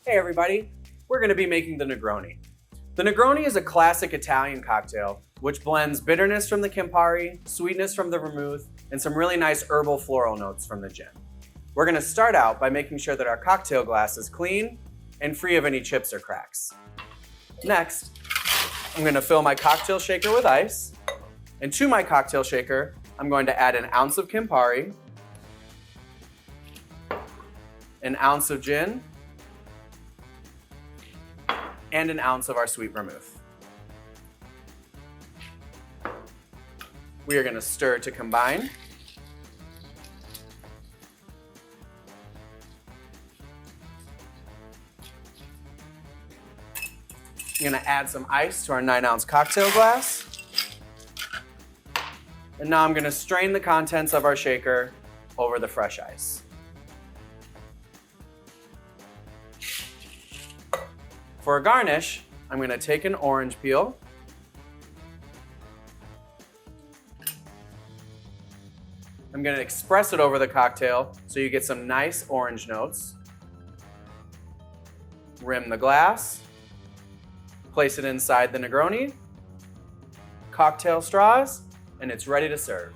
Hey everybody, we're going to be making the Negroni. The Negroni is a classic Italian cocktail which blends bitterness from the Campari, sweetness from the vermouth, and some really nice herbal floral notes from the gin. We're going to start out by making sure that our cocktail glass is clean and free of any chips or cracks. Next, I'm going to fill my cocktail shaker with ice, and to my cocktail shaker, I'm going to add an ounce of Campari, an ounce of gin, and an ounce of our sweet vermouth. We are going to stir to combine. I'm going to add some ice to our 9-ounce cocktail glass. And now I'm going to strain the contents of our shaker over the fresh ice. For a garnish, I'm going to take an orange peel, I'm going to express it over the cocktail so you get some nice orange notes. Rim the glass, place it inside the Negroni, cocktail straws, and it's ready to serve.